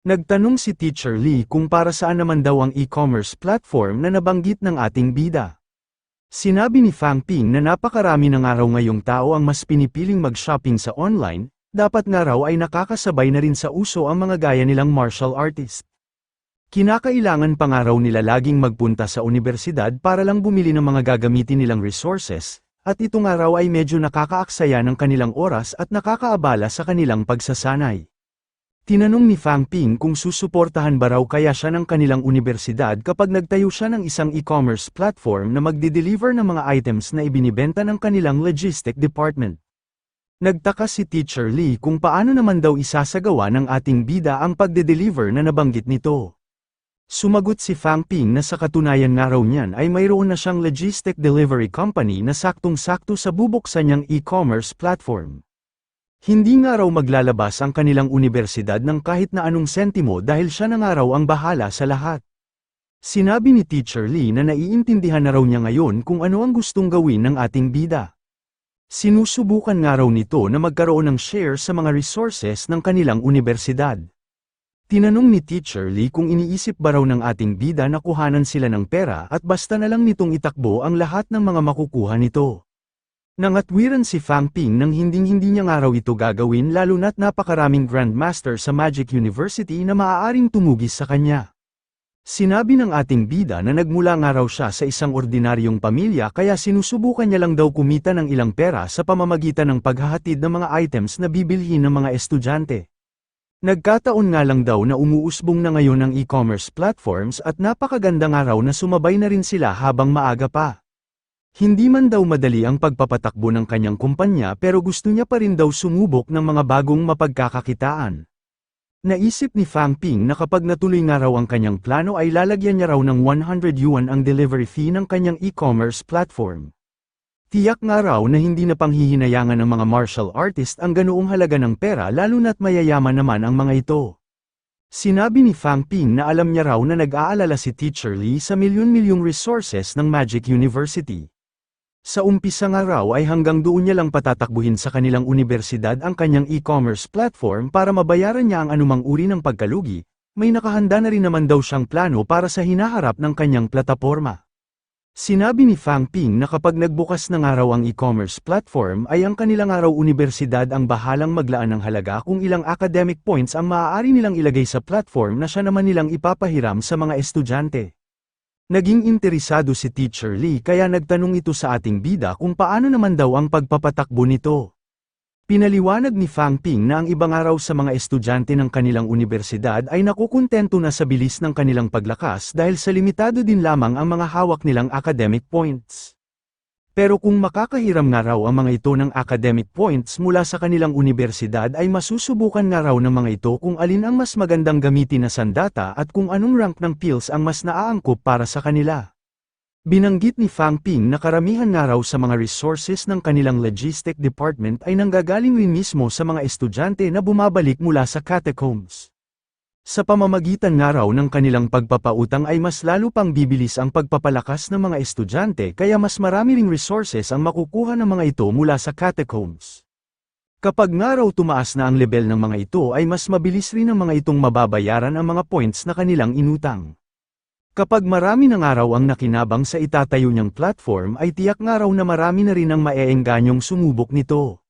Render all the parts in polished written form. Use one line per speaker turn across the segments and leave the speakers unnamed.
Nagtanong si Teacher Lee kung para saan naman daw ang e-commerce platform na nabanggit ng ating bida. Sinabi ni Fang Ping na napakarami na nga raw ngayong tao ang mas pinipiling mag-shopping sa online, dapat nga raw ay nakakasabay na rin sa uso ang mga gaya nilang martial artist. Kinakailangan pa nga raw nila laging magpunta sa unibersidad para lang bumili ng mga gagamitin nilang resources, at ito nga raw ay medyo nakakaaksaya ng kanilang oras at nakakaabala sa kanilang pagsasanay. Tinanong ni Fang Ping kung susuportahan ba raw kaya siya ng kanilang unibersidad kapag nagtayo siya ng isang e-commerce platform na magde-deliver ng mga items na ibinibenta ng kanilang logistic department. Nagtaka si Teacher Lee kung paano naman daw isasagawa ng ating bida ang pagde-deliver na nabanggit nito. Sumagot si Fang Ping na sa katunayan nga raw niyan ay mayroon na siyang logistic delivery company na saktong-sakto sa bubuksan niyang e-commerce platform. Hindi nga raw maglalabas ang kanilang unibersidad ng kahit na anong sentimo dahil siya na nga raw ang bahala sa lahat. Sinabi ni Teacher Lee na naiintindihan na raw niya ngayon kung ano ang gustong gawin ng ating bida. Sinusubukan nga raw nito na magkaroon ng share sa mga resources ng kanilang unibersidad. Tinanong ni Teacher Lee kung iniisip ba raw ng ating bida na kuhanan sila ng pera at basta na lang nitong itakbo ang lahat ng mga makukuha nito. Nangatwiran si Fang Ping nang hinding-hindi niya nga raw ito gagawin lalo na't napakaraming Grandmaster sa Magic University na maaaring tumugis sa kanya. Sinabi ng ating bida na nagmula nga raw siya sa isang ordinaryong pamilya kaya sinusubukan niya lang daw kumita ng ilang pera sa pamamagitan ng paghahatid ng mga items na bibilhin ng mga estudyante. Nagkataon nga lang daw na umuusbong na ngayon ang e-commerce platforms at napakaganda nga raw na sumabay na rin sila habang maaga pa. Hindi man daw madali ang pagpapatakbo ng kanyang kumpanya pero gusto niya pa rin daw sumubok ng mga bagong mapagkakakitaan. Naisip ni Fang Ping na kapag natuloy nga raw ang kanyang plano ay lalagyan niya raw ng 100 yuan ang delivery fee ng kanyang e-commerce platform. Tiyak nga raw na hindi na panghihinayangan ng mga martial artist ang ganoong halaga ng pera lalo na't mayayaman naman ang mga ito. Sinabi ni Fang Ping na alam niya raw na nag-aalala si Teacher Lee sa milyon-milyong resources ng Magic University. Sa umpisa nga raw ay hanggang doon niya lang patatakbuhin sa kanilang unibersidad ang kanyang e-commerce platform para mabayaran niya ang anumang uri ng pagkalugi, may nakahanda na rin naman daw siyang plano para sa hinaharap ng kanyang plataporma. Sinabi ni Fang Ping na kapag nagbukas na nga raw ang e-commerce platform ay ang kanilang araw unibersidad ang bahalang maglaan ng halaga kung ilang academic points ang maaari nilang ilagay sa platform na siya naman nilang ipapahiram sa mga estudyante. Naging interesado si Teacher Lee kaya nagtanong ito sa ating bida kung paano naman daw ang pagpapatakbo nito. Pinaliwanag ni Fang Ping na ang ibang araw sa mga estudyante ng kanilang unibersidad ay nakukuntento na sa bilis ng kanilang paglakas dahil sa limitado din lamang ang mga hawak nilang academic points. Pero kung makakahiram nga raw ang mga ito ng academic points mula sa kanilang unibersidad ay masusubukan nga raw ng mga ito kung alin ang mas magandang gamitin na sandata at kung anong rank ng pills ang mas naaangkop para sa kanila. Binanggit ni Fang Ping na karamihan nga raw sa mga resources ng kanilang logistic department ay nanggagaling rin mismo sa mga estudyante na bumabalik mula sa catacombs. Sa pamamagitan nga raw ng kanilang pagpapautang ay mas lalo pang bibilis ang pagpapalakas ng mga estudyante kaya mas marami ring resources ang makukuha ng mga ito mula sa catacombs. Kapag nga raw tumaas na ang level ng mga ito ay mas mabilis rin ang mga itong mababayaran ang mga points na kanilang inutang. Kapag marami ng araw ang nakinabang sa itatayo niyang platform ay tiyak nga raw na marami na rin ang maeenganyong sumubok nito.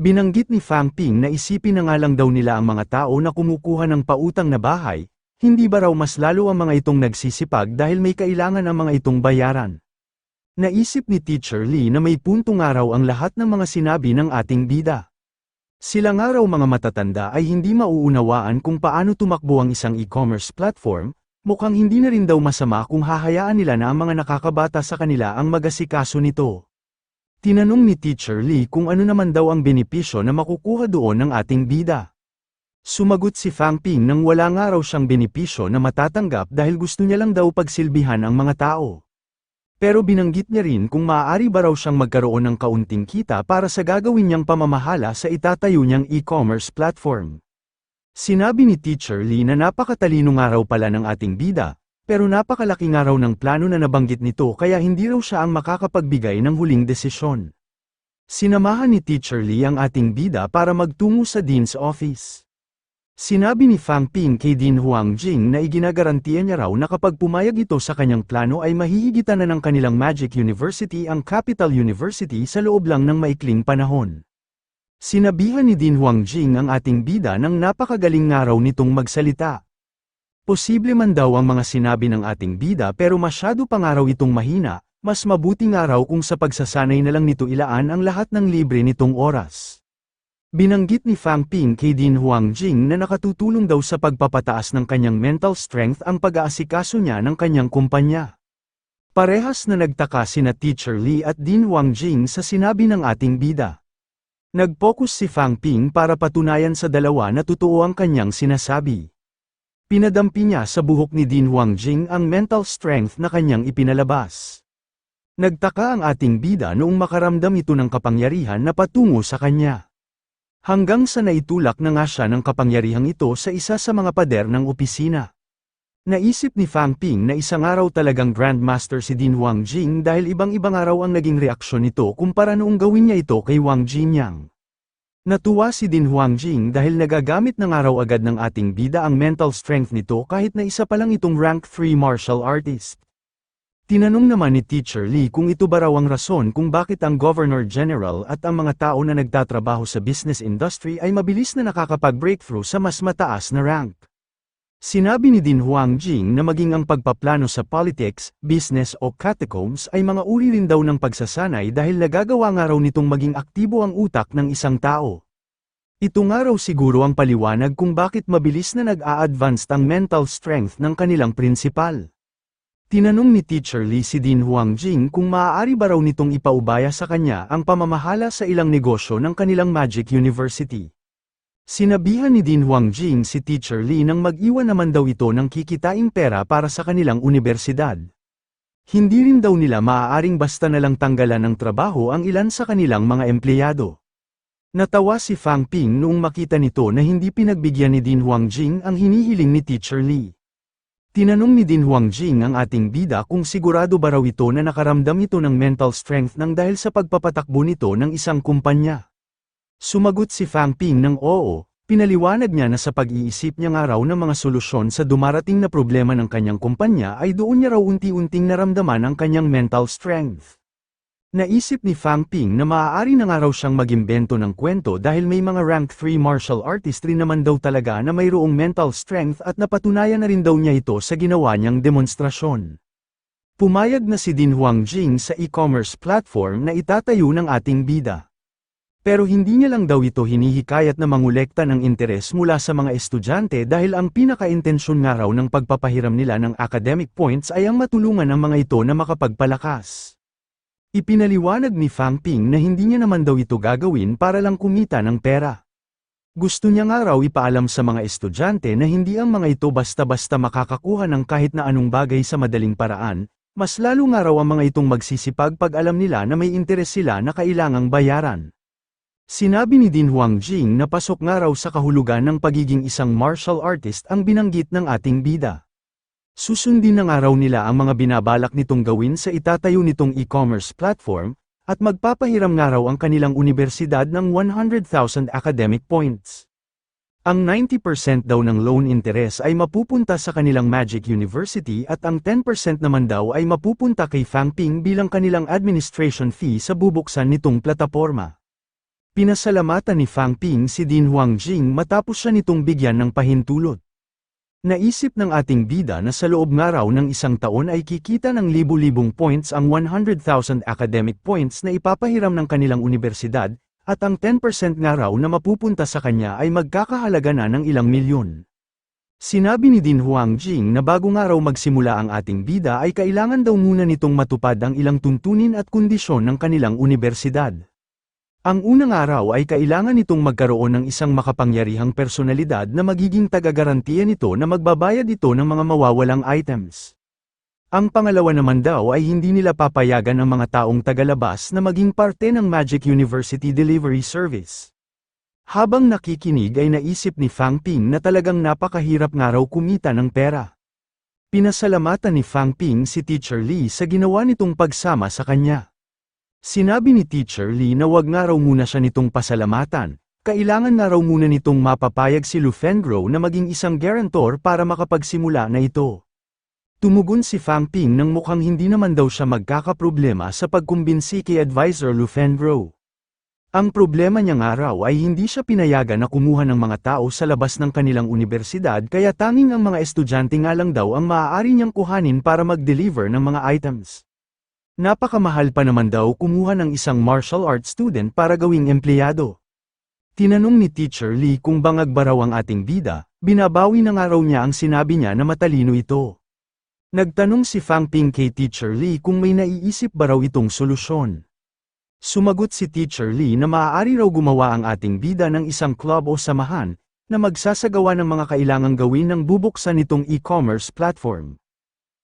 Binanggit ni Fang Ping na isipin na nga lang daw nila ang mga tao na kumukuha ng pautang na bahay, hindi ba raw mas lalo ang mga itong nagsisipag dahil may kailangan ang mga itong bayaran. Naisip ni Teacher Lee na may punto nga raw ang lahat ng mga sinabi ng ating bida. Sila nga raw mga matatanda ay hindi mauunawaan kung paano tumakbo ang isang e-commerce platform. Mukhang hindi na rin daw masama kung hahayaan nila na ang mga nakakabata sa kanila ang magasikaso nito. Tinanong ni Teacher Lee kung ano naman daw ang benepisyo na makukuha doon ng ating bida. Sumagot si Fang Ping nang wala nga raw siyang benepisyo na matatanggap dahil gusto niya lang daw pagsilbihan ang mga tao. Pero binanggit niya rin kung maaari ba raw siyang magkaroon ng kaunting kita para sa gagawin niyang pamamahala sa itatayo niyang e-commerce platform. Sinabi ni Teacher Lee na napakatalino nga raw pala ng ating bida, pero napakalaki nga raw ng plano na nabanggit nito kaya hindi raw siya ang makakapagbigay ng huling desisyon. Sinamahan ni Teacher Lee ang ating bida para magtungo sa Dean's office. Sinabi ni Fang Ping kay Din Huangjing na iginagarantiya niya raw na kapag pumayag ito sa kanyang plano ay mahihigitan na ng kanilang Magic University ang Capital University sa loob lang ng maikling panahon. Sinabihan ni Din Huangjing ang ating bida ng napakagaling nga raw nitong magsalita. Posible man daw ang mga sinabi ng ating bida pero masyado pa nga raw itong mahina, mas mabuti nga raw kung sa pagsasanay na lang nito ilaan ang lahat ng libre nitong oras. Binanggit ni Fang Ping kay Din Huangjing na nakatutulong daw sa pagpapataas ng kanyang mental strength ang pag-aasikaso niya ng kanyang kumpanya. Parehas na nagtaka sina Teacher Lee at Din Huangjing sa sinabi ng ating bida. Nag-focus si Fang Ping para patunayan sa dalawa na totoo ang kanyang sinasabi. Pinadampi niya sa buhok ni Din Huangjing ang mental strength na kanyang ipinalabas. Nagtaka ang ating bida noong makaramdam ito ng kapangyarihan na patungo sa kanya. Hanggang sa naitulak na nga siya ng kapangyarihang ito sa isa sa mga pader ng opisina. Naisip ni Fang Ping na isang araw talagang Grandmaster si Din Huangjing dahil ibang-ibang araw ang naging reaksyon nito kumpara noong gawin niya ito kay Wang Jinyang. Natuwa si Din Huangjing dahil nagagamit ng araw agad ng ating bida ang mental strength nito kahit na isa pa lang itong rank 3 martial artist. Tinanong naman ni Teacher Lee kung ito ba raw ang rason kung bakit ang Governor General at ang mga tao na nagtatrabaho sa business industry ay mabilis na nakakapag-breakthrough sa mas mataas na rank. Sinabi ni Din Huangjing na maging ang pagpaplano sa politics, business o catacombs ay mga uri rin daw ng pagsasanay dahil nagagawa nga raw nitong maging aktibo ang utak ng isang tao. Ito nga raw siguro ang paliwanag kung bakit mabilis na nag-a-advance ang mental strength ng kanilang prinsipal. Tinanong ni Teacher Lee si Din Huangjing kung maaari ba raw nitong ipaubaya sa kanya ang pamamahala sa ilang negosyo ng kanilang Magic University. Sinabihan ni Din Huangjing si Teacher Lee nang mag-iwan naman daw ito ng kikitaing pera para sa kanilang universidad. Hindi rin daw nila maaaring basta na lang tanggalan ng trabaho ang ilan sa kanilang mga empleyado. Natawa si Fang Ping noong makita nito na hindi pinagbigyan ni Din Huangjing ang hinihiling ni Teacher Lee. Tinanong ni Din Huangjing ang ating bida kung sigurado ba raw ito na nakaramdam ito ng mental strength nang dahil sa pagpapatakbo nito ng isang kumpanya. Sumagot si Fang Ping ng oo, pinaliwanag niya na sa pag-iisip niya nga raw ng mga solusyon sa dumarating na problema ng kanyang kumpanya ay doon niya raw unti-unting naramdaman ang kanyang mental strength. Naisip ni Fang Ping na maaari na nga raw siyang mag-imbento ng kwento dahil may mga rank 3 martial artist rin naman daw talaga na mayroong mental strength at napatunayan na rin daw niya ito sa ginawa niyang demonstrasyon. Pumayag na si Din Huangjing sa e-commerce platform na itatayo ng ating bida. Pero hindi niya lang daw ito hinihikayat na mangolekta ng interes mula sa mga estudyante dahil ang pinaka-intensyon nga raw ng pagpapahiram nila ng academic points ay ang matulungan ang mga ito na makapagpalakas. Ipinaliwanag ni Fang Ping na hindi niya naman daw ito gagawin para lang kumita ng pera. Gusto niya nga raw ipaalam sa mga estudyante na hindi ang mga ito basta-basta makakakuha ng kahit na anong bagay sa madaling paraan, mas lalo nga raw ang mga itong magsisipag pag alam nila na may interes sila na kailangang bayaran. Sinabi ni Din Huangjing na pasok nga raw sa kahulugan ng pagiging isang martial artist ang binanggit ng ating bida. Susundin na nga raw nila ang mga binabalak nitong gawin sa itatayo nitong e-commerce platform, at magpapahiram nga raw ang kanilang universidad ng 100,000 academic points. Ang 90% daw ng loan interest ay mapupunta sa kanilang Magic University at ang 10% naman daw ay mapupunta kay Fang Ping bilang kanilang administration fee sa bubuksan nitong plataporma. Pinasalamatan ni Fang Ping si Din Huangjing matapos siya nitong bigyan ng pahintulot. Naisip ng ating bida na sa loob nga raw ng isang taon ay kikita ng libu-libong points ang 100,000 academic points na ipapahiram ng kanilang universidad, at ang 10% nga raw na mapupunta sa kanya ay magkakahalaga na ng ilang milyon. Sinabi ni Din Huangjing na bago nga raw magsimula ang ating bida ay kailangan daw muna nitong matupad ang ilang tuntunin at kondisyon ng kanilang universidad. Ang unang araw ay kailangan nitong magkaroon ng isang makapangyarihang personalidad na magiging taga-garantiya nito na magbabayad ito ng mga mawawalang items. Ang pangalawa naman daw ay hindi nila papayagan ang mga taong tagalabas na maging parte ng Magic University Delivery Service. Habang nakikinig ay naisip ni Fang Ping na talagang napakahirap nga raw kumita ng pera. Pinasalamatan ni Fang Ping si Teacher Lee sa ginawa nitong pagsama sa kanya. Sinabi ni Teacher Lee na wag nga raw muna siya nitong pasalamatan, Kailangan na raw muna nitong mapapayag si Lufengro na maging isang guarantor para makapagsimula na ito. Tumugon si Fang Ping nang mukhang hindi naman daw siya magkakaproblema sa pagkumbinsi kay Advisor Lufengro. Ang problema niya nga raw ay hindi siya pinayagan na kumuha ng mga tao sa labas ng kanilang universidad kaya tanging ang mga estudyante nga lang daw ang maaari niyang kuhanin para mag-deliver ng mga items. Napakamahal pa naman daw kumuha ng isang martial arts student para gawing empleyado. Tinanong ni Teacher Lee kung bangag ba raw ang ating bida, binabawi na nga raw niya ang sinabi niya na matalino ito. Nagtanong si Fang Ping kay Teacher Lee kung may naiisip ba raw itong solusyon. Sumagot si Teacher Lee na maaari raw gumawa ang ating bida ng isang club o samahan, na magsasagawa ng mga kailangang gawin ng bubuksan nitong e-commerce platform.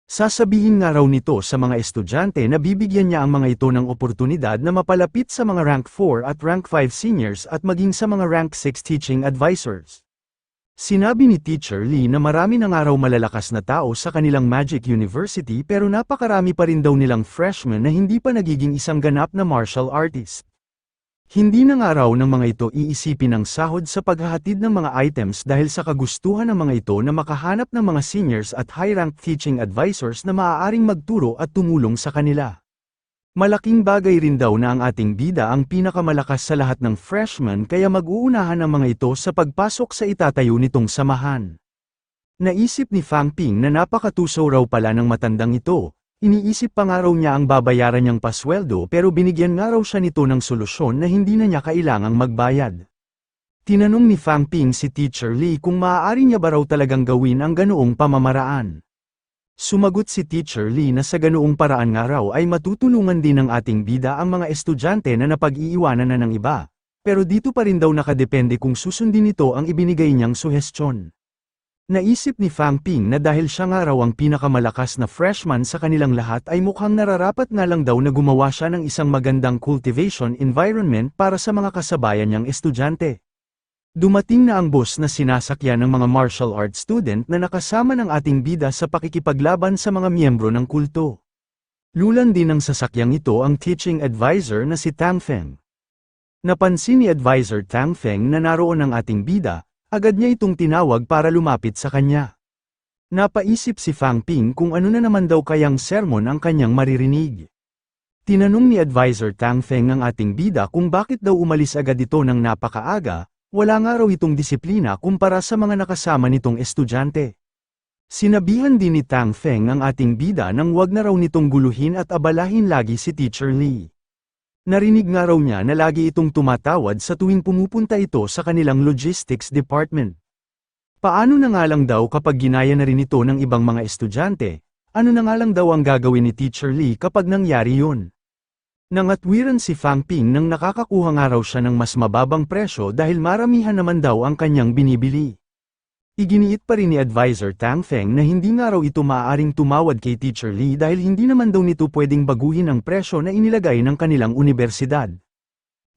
Sasabihin nga raw nito sa mga estudyante na bibigyan niya ang mga ito ng oportunidad na mapalapit sa mga rank 4 at rank 5 seniors at maging sa mga rank 6 teaching advisors. Sinabi ni Teacher Lee na marami na nga raw malalakas na tao sa kanilang Magic University pero napakarami pa rin daw nilang freshmen na hindi pa nagiging isang ganap na martial artist. Hindi na nga raw ng mga ito iisipin ang sahod sa paghahatid ng mga items dahil sa kagustuhan ng mga ito na makahanap ng mga seniors at high-rank teaching advisors na maaaring magturo at tumulong sa kanila. Malaking bagay rin daw na ang ating bida ang pinakamalakas sa lahat ng freshmen kaya mag-uunahan ang mga ito sa pagpasok sa itatayo nitong samahan. Naisip ni Fang Ping na napakatusaw raw pala ng matandang ito, iniisip pa nga raw niya ang babayaran niyang pasweldo pero binigyan nga raw siya nito ng solusyon na hindi na niya kailangang magbayad. Tinanong ni Fang Ping si Teacher Lee kung maaari niya ba raw talagang gawin ang ganoong pamamaraan. Sumagot si Teacher Lee na sa ganoong paraan nga raw ay matutulungan din ng ating bida ang mga estudyante na napag-iiwanan na ng iba, pero dito pa rin daw nakadepende kung susundin nito ang ibinigay niyang suhestyon. Naisip ni Fang Ping na dahil siya nga raw ang pinakamalakas na freshman sa kanilang lahat ay mukhang nararapat nga lang daw na gumawa siya ng isang magandang cultivation environment para sa mga kasabayan niyang estudyante. Dumating na ang bus na sinasakyan ng mga martial arts student na nakasama ng ating bida sa pakikipaglaban sa mga miyembro ng kulto. Lulan din ng sasakyang ito ang teaching advisor na si Tang Feng. Napansin ni Advisor Tang Feng na naroon ang ating bida, agad niya itong tinawag para lumapit sa kanya. Napaisip si Fang Ping kung ano na naman daw kayang sermon ang kanyang maririnig. Tinanong ni Advisor Tang Feng ang ating bida kung bakit daw umalis agad ito ng napakaaga. Wala nga raw itong disiplina kumpara sa mga nakasama nitong estudyante. Sinabihan din ni Tang Feng ang ating bida nang wag na raw nitong guluhin at abalahin lagi si Teacher Lee. Narinig nga raw niya na lagi itong tumatawad sa tuwing pumupunta ito sa kanilang logistics department. Paano na nga lang daw kapag ginaya na rin ito ng ibang mga estudyante, ano na nga lang daw ang gagawin ni Teacher Lee kapag nangyari yun? Nangatwiran si Fang Ping nang nakakakuha nga raw siya ng mas mababang presyo dahil maramihan naman daw ang kanyang binibili. Iginiit pa rin ni Advisor Tang Feng na hindi nga raw ito maaaring tumawad kay Teacher Lee dahil hindi naman daw nito pwedeng baguhin ang presyo na inilagay ng kanilang universidad.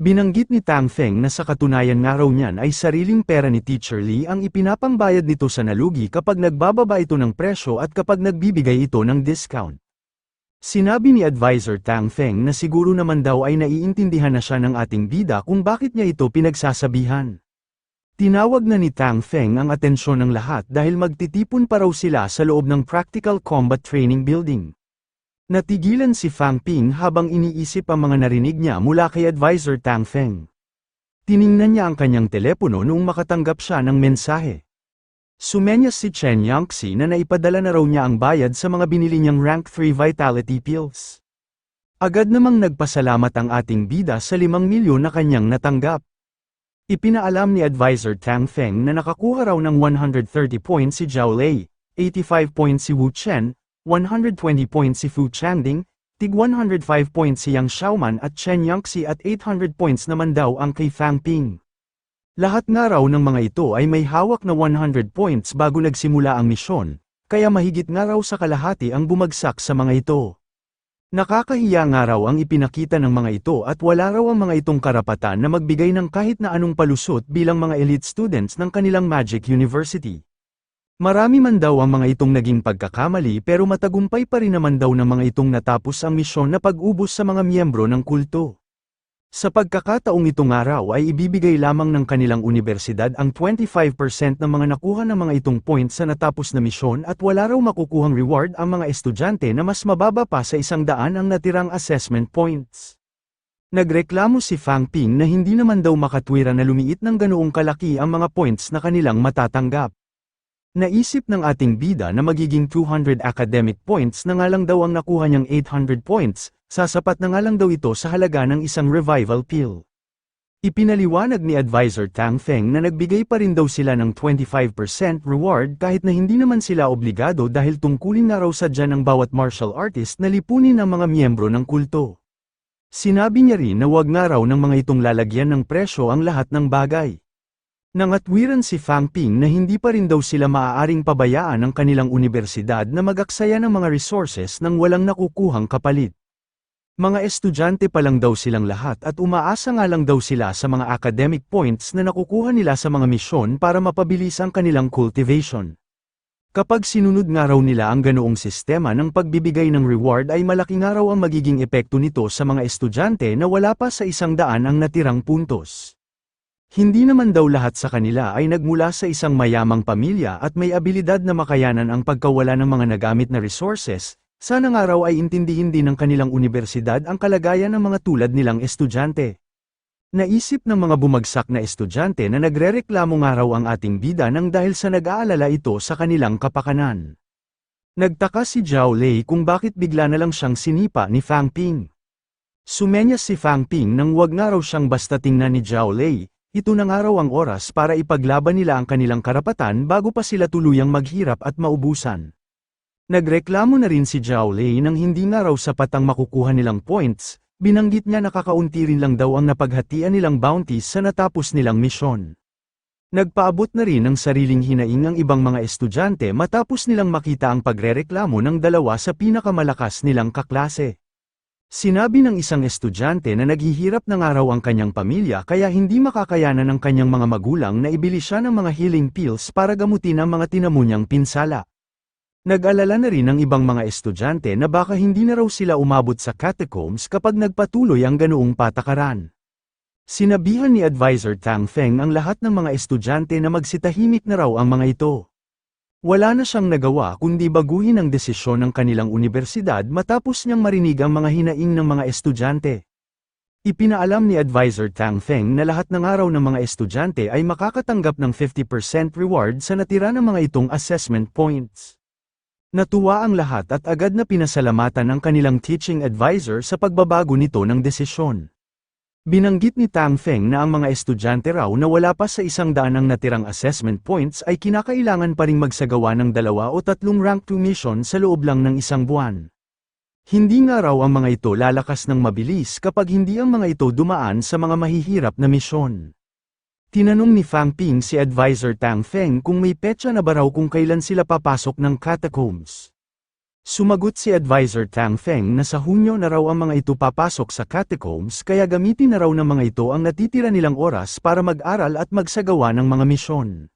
Binanggit ni Tang Feng na sa katunayan nga raw niyan ay sariling pera ni Teacher Lee ang ipinapangbayad nito sa nalugi kapag nagbababa ito ng presyo at kapag nagbibigay ito ng discount. Sinabi ni Advisor Tang Feng na siguro naman daw ay naiintindihan na siya ng ating bida kung bakit niya ito pinagsasabihan. Tinawag na ni Tang Feng ang atensyon ng lahat dahil magtitipon pa raw sila sa loob ng Practical Combat Training Building. Natigilan si Fang Ping habang iniisip ang mga narinig niya mula kay Advisor Tang Feng. Tiningnan niya ang kanyang telepono noong makatanggap siya ng mensahe. Sumenyas si Chen Yangxi na naipadala na raw niya ang bayad sa mga binili niyang rank 3 vitality pills. Agad namang nagpasalamat ang ating bida sa 5 milyon na kanyang natanggap. Ipinaalam ni Advisor Tang Feng na nakakuha raw ng 130 points si Zhao Lei, 85 points si Wu Chen, 120 points si Fu Chanding, tig 105 points si Yang Xiaoman at Chen Yangxi at 800 points naman daw ang kay Fang Ping. Lahat nga raw ng mga ito ay may hawak na 100 points bago nagsimula ang misyon, kaya mahigit nga raw sa kalahati ang bumagsak sa mga ito. Nakakahiya nga raw ang ipinakita ng mga ito at wala raw ang mga itong karapatan na magbigay ng kahit na anong palusot bilang mga elite students ng kanilang Magic University. Marami man daw ang mga itong naging pagkakamali pero matagumpay pa rin naman daw ng mga itong natapos ang misyon na pag-ubos sa mga miyembro ng kulto. Sa pagkakataong itong araw ay ibibigay lamang ng kanilang universidad ang 25% ng mga nakuha ng mga itong points sa natapos na misyon at wala raw makukuhang reward ang mga estudyante na mas mababa pa sa 100 ang natirang assessment points. Nagreklamo si Fang Ping na hindi naman daw makatwira na lumiit ng ganoong kalaki ang mga points na kanilang matatanggap. Naisip ng ating bida na magiging 200 academic points na nga lang daw ang nakuha niyang 800 points, sasapat na nga lang daw ito sa halaga ng isang revival pill. Ipinaliwanag ni Advisor Tang Feng na nagbigay pa rin daw sila ng 25% reward kahit na hindi naman sila obligado dahil tungkulin na raw sadya ng bawat martial artist na lipunin ang mga miyembro ng kulto. Sinabi niya rin na wag nga raw ng mga itong lalagyan ng presyo ang lahat ng bagay. Nangatwiran si Fang Ping na hindi pa rin daw sila maaaring pabayaan ng kanilang universidad na mag-aksaya ng mga resources nang walang nakukuhang kapalit. Mga estudyante pa lang daw silang lahat at umaasa nga lang daw sila sa mga academic points na nakukuha nila sa mga misyon para mapabilis ang kanilang cultivation. Kapag sinunod nga raw nila ang ganoong sistema ng pagbibigay ng reward ay malaki nga raw ang magiging epekto nito sa mga estudyante na wala pa sa 100 ang natirang puntos. Hindi naman daw lahat sa kanila ay nagmula sa isang mayamang pamilya at may abilidad na makayanan ang pagkawala ng mga nagamit na resources. Sana nga raw ay intindihin din ng kanilang universidad ang kalagayan ng mga tulad nilang estudyante. Naisip ng mga bumagsak na estudyante na nagrereklamo nga raw ang ating bida nang dahil sa nag-aalala ito sa kanilang kapakanan. Nagtaka si Zhao Lei kung bakit bigla na lang siyang sinipa ni Fang Ping. Sumenyas si Fang Ping nang wag nga raw siyang basta tingnan ni Zhao Lei, ito na nga raw ang oras para ipaglaban nila ang kanilang karapatan bago pa sila tuluyang maghirap at maubusan. Nagreklamo na rin si Zhao Lei nang hindi nga raw sapat ang makukuha nilang points, binanggit niya na kakaunti rin lang daw ang napaghatian nilang bounties sa natapos nilang misyon. Nagpaabot na rin ng sariling hinaing ang ibang mga estudyante matapos nilang makita ang pagrereklamo ng dalawa sa pinakamalakas nilang kaklase. Sinabi ng isang estudyante na naghihirap na nga raw ang kanyang pamilya kaya hindi makakayanan ng kanyang mga magulang na ibili siya ng mga healing pills para gamutin ang mga tinamo niyang pinsala. Nag-alala na rin ang ibang mga estudyante na baka hindi na raw sila umabot sa catacombs kapag nagpatuloy ang ganoong patakaran. Sinabihan ni Advisor Tang Feng ang lahat ng mga estudyante na magsitahimik na raw ang mga ito. Wala na siyang nagawa kundi baguhin ang desisyon ng kanilang universidad matapos niyang marinig ang mga hinaing ng mga estudyante. Ipinaalam ni Advisor Tang Feng na lahat ng araw ng mga estudyante ay makakatanggap ng 50% reward sa natira ng mga itong assessment points. Natuwa ang lahat at agad na pinasalamatan ang kanilang teaching advisor sa pagbabago nito ng desisyon. Binanggit ni Tang Feng na ang mga estudyante raw na wala pa sa 100 ang natirang assessment points ay kinakailangan pa ring magsagawa ng 2 o 3 rank 2 mission sa loob lang ng 1 buwan. Hindi nga raw ang mga ito lalakas ng mabilis kapag hindi ang mga ito dumaan sa mga mahihirap na misyon. Tinanong ni Fang Ping si Advisor Tang Feng kung may petsa na ba raw kung kailan sila papasok ng catacombs. Sumagot si Advisor Tang Feng na sa Hunyo na raw ang mga ito papasok sa catacombs kaya gamitin na raw ng mga ito ang natitira nilang oras para mag-aral at magsagawa ng mga misyon.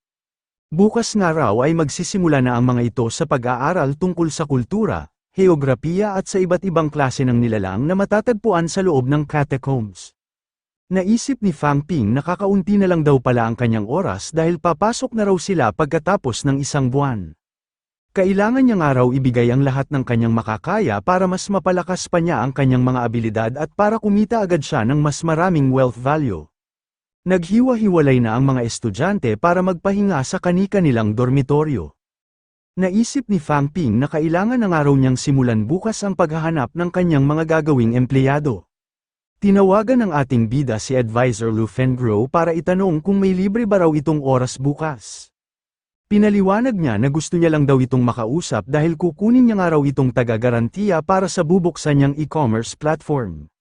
Bukas nga raw ay magsisimula na ang mga ito sa pag-aaral tungkol sa kultura, heograpiya at sa iba't ibang klase ng nilalang na matatagpuan sa loob ng catacombs. Naisip ni Fang Ping na kakaunti na lang daw pala ang kanyang oras dahil papasok na raw sila pagkatapos ng 1 buwan. Kailangan niya nga raw ibigay ang lahat ng kanyang makakaya para mas mapalakas pa niya ang kanyang mga abilidad at para kumita agad siya ng mas maraming wealth value. Naghiwa-hiwalay na ang mga estudyante para magpahinga sa kani-kanilang dormitoryo. Naisip ni Fang Ping na kailangan na nga raw niyang simulan bukas ang paghahanap ng kanyang mga gagawing empleyado. Tinawagan ng ating bida si Advisor Lu Fengro para itanong kung may libre ba raw itong oras bukas. Pinaliwanag niya na gusto niya lang daw itong makausap dahil kukunin niya nga raw itong taga-garantiya para sa bubuksan niyang e-commerce platform.